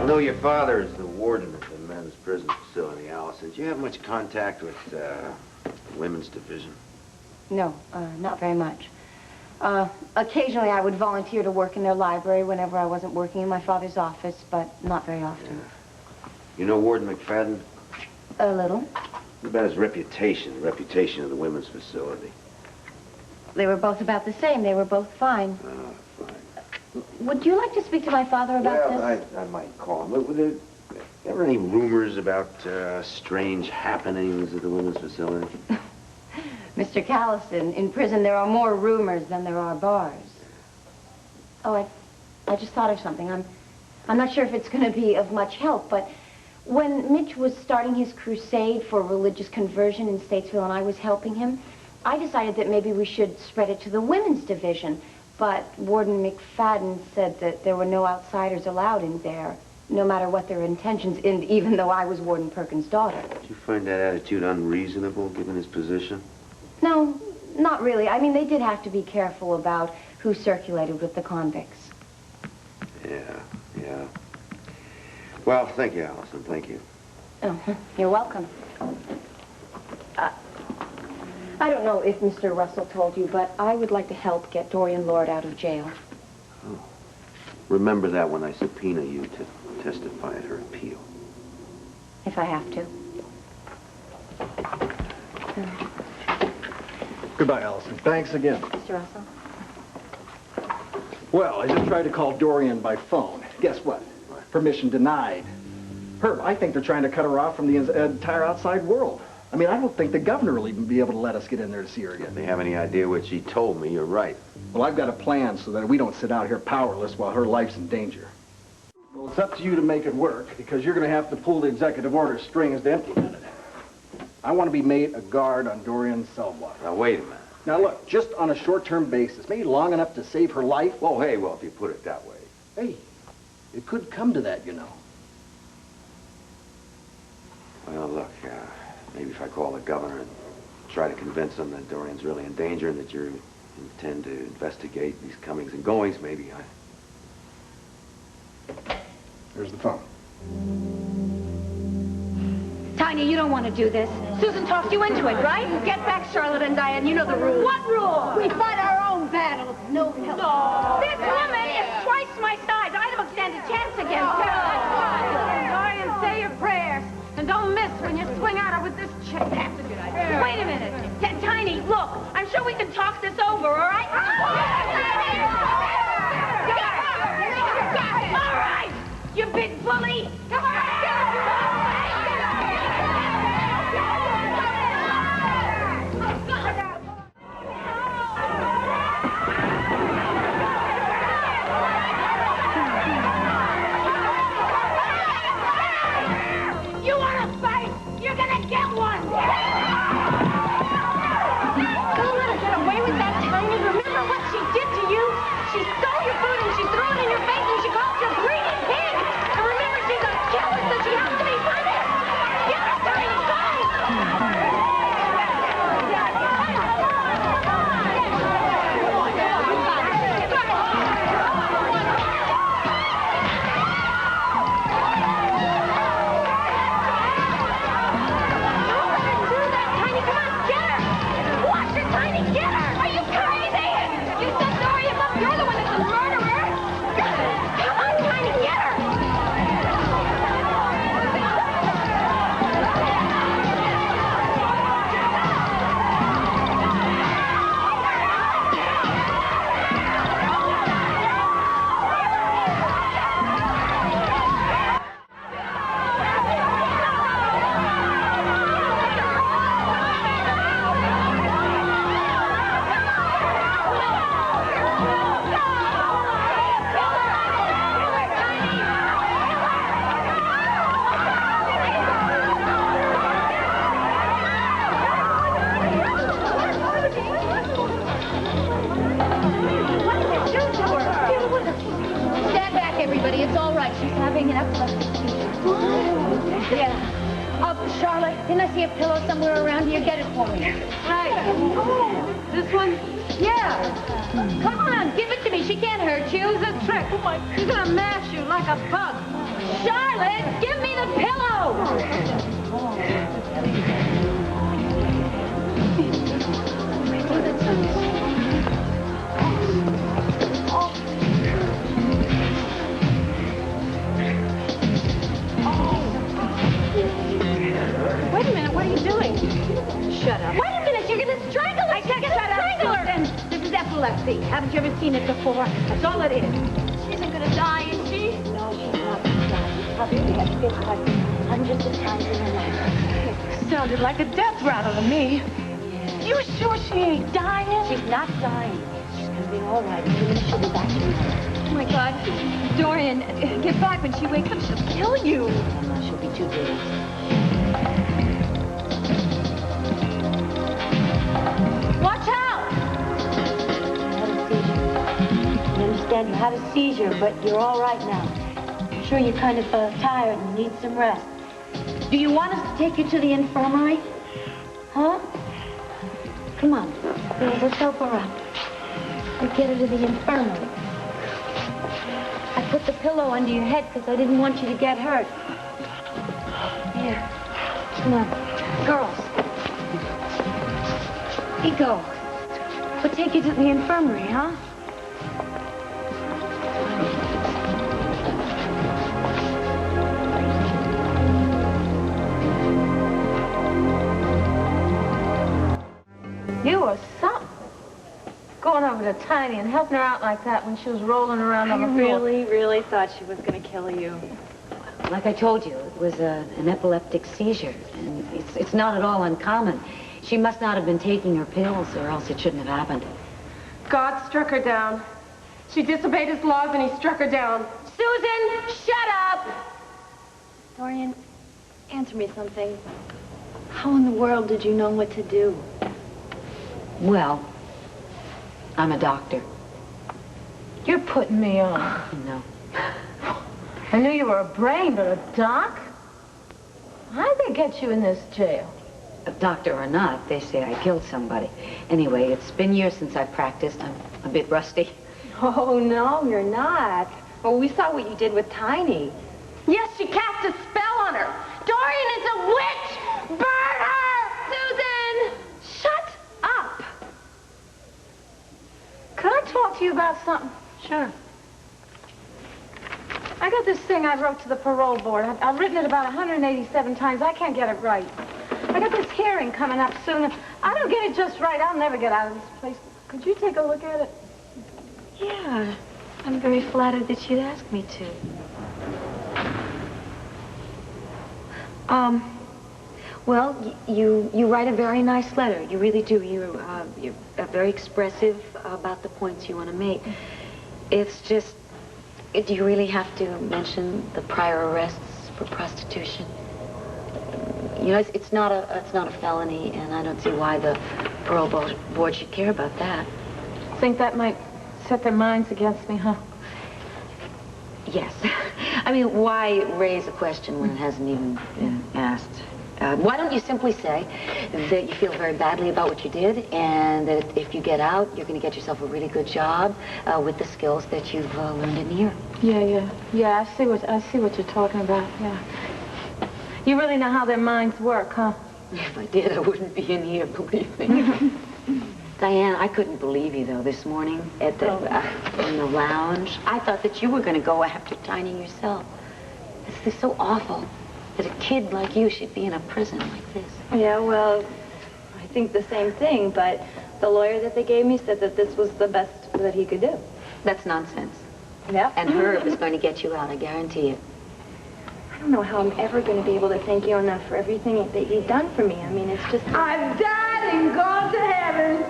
I know your father is the warden at the men's prison facility, Allison. Do you have much contact with the women's division? No, not very much. Occasionally I would volunteer to work in their library whenever I wasn't working in my father's office, but not very often. Yeah. You know Warden McFadden? A little. What about his reputation, the reputation of the women's facility? They were both about the same. They were both fine. Oh, fine. Would you like to speak to my father about this? Well, I might call him. Were there ever any rumors about strange happenings at the women's facility? Mr. Callison, in prison there are more rumors than there are bars. Oh, I just thought of something. I'm not sure if it's going to be of much help, but when Mitch was starting his crusade for religious conversion in Statesville and I was helping him, I decided that maybe we should spread it to the women's division. But Warden McFadden said that there were no outsiders allowed in there, no matter what their intentions, and even though I was Warden Perkins' daughter. Did you find that attitude unreasonable, given his position? No, not really. I mean, they did have to be careful about who circulated with the convicts. Yeah. Well, thank you, Allison. Thank you. Oh, you're welcome. I don't know if Mr. Russell told you, but I would like to help get Dorian Lord out of jail. Oh. Remember that when I subpoena you to testify at her appeal. If I have to. Goodbye, Allison. Thanks again. Mr. Russell? Well, I just tried to call Dorian by phone. Guess what? Permission denied. Herb, I think they're trying to cut her off from the entire outside world. I mean, I don't think the governor will even be able to let us get in there to see her again. If they have any idea what she told me, you're right. Well, I've got a plan so that we don't sit out here powerless while her life's in danger. Well, it's up to you to make it work, because you're going to have to pull the executive order strings to implement it. I want to be made a guard on Dorian's cell block. Now, wait a minute. Now, look, just on a short-term basis, maybe long enough to save her life. Oh, hey, well, if you put it that way. Hey, it could come to that, you know. Well, look, maybe if I call the governor and try to convince him that Dorian's really in danger and that you intend to investigate these comings and goings, maybe Here's the phone. Tiny, you don't want to do this. Susan talked you into it, right? Get back, Charlotte and Diane. You know the rules. What rules? We fight our own battles. No help. No. This woman is twice my size. I don't stand a chance against her. Dorian, say your prayers. And don't miss when you swing at her with this chick. That's a good idea. Wait a minute. Tiny, look. I'm sure we can talk this over, all right? All right, you big bully. Come on. You want to fight? You're going to get one. Don't let her get away with that, Tiny. Remember what she did to you? She stole your food and she threw it in your face and she called you a greedy pig. And remember, she's a killer, so she has to be punished. Get her, Tiny, go! Charlotte, didn't I see a pillow somewhere around here? Get it for me. Right. This one? Yeah. Come on, give it to me. She can't hurt you. It's a trick. Oh my, she's gonna mash you like a bug. Charlotte, give me the pillow. Wait a minute, what are you doing? Shut up. Wait a minute, you're gonna strangle her. I said shut up, Susan. This is epilepsy. Haven't you ever seen it before? That's all it is. She isn't gonna die, is she? No, she's not gonna die. Probably has fits like hundreds of times in her life. Sounded like a death rattle to me. You sure she ain't dying? She's not dying. She's gonna be all right. She'll be back to you. Oh, my God. Dorian, get back. When she wakes up, she'll kill you. No, she'll be too good. Watch out! You understand you had a seizure, but you're all right now. I'm sure you're kind of tired and need some rest. Do you want us to take you to the infirmary? Huh? Come on. Here, let's help her up. We'll get her to the infirmary. I put the pillow under your head because I didn't want you to get hurt. Here. Come on. Girls. Here you go. We'll take you to the infirmary, huh? You were something. Going over to Tiny and helping her out like that when she was rolling around on the floor. Really thought she was going to kill you. Like I told you, it was an epileptic seizure, and it's not at all uncommon. She must not have been taking her pills, or else it shouldn't have happened. God struck her down. She disobeyed his laws and he struck her down. Susan, shut up! Dorian, answer me something. How in the world did you know what to do? Well, I'm a doctor. You're putting me on. No. I knew you were a brain, but a doc? How'd they get you in this jail? A doctor or not, they say I killed somebody. Anyway, it's been years since I practiced. I'm a bit rusty. Oh, no, you're not. Well, we saw what you did with Tiny. Yes, she cast a spell on her. Dorian is a witch! Burn her! Susan! Shut up! Could I talk to you about something? Sure. I got this thing I wrote to the parole board. I've written it about 187 times. I can't get it right. I got this hearing coming up soon. If I don't get it just right, I'll never get out of this place. Could you take a look at it? Yeah, I'm very flattered that you'd ask me to. Well, you write a very nice letter. You really do. You're very expressive about the points you want to make. It's just, do you really have to mention the prior arrests for prostitution? You know, it's not a felony, and I don't see why the parole board should care about that. Think that might set their minds against me, huh? Yes. I mean, why raise a question when it hasn't even been asked? Why don't you simply say that you feel very badly about what you did, and that if you get out, you're going to get yourself a really good job with the skills that you've learned in here. Yeah. I see what you're talking about. Yeah. You really know how their minds work, huh? If I did, I wouldn't be in here, believe me. Diane, I couldn't believe you, though, this morning at the in the lounge. I thought that you were going to go after Tiny yourself. It's so awful that a kid like you should be in a prison like this. Yeah, well, I think the same thing, but the lawyer that they gave me said that this was the best that he could do. That's nonsense. Yeah. And Herb is going to get you out, I guarantee it. I don't know how I'm ever going to be able to thank you enough for everything that you've done for me. I mean, it's just... I've died and gone to heaven.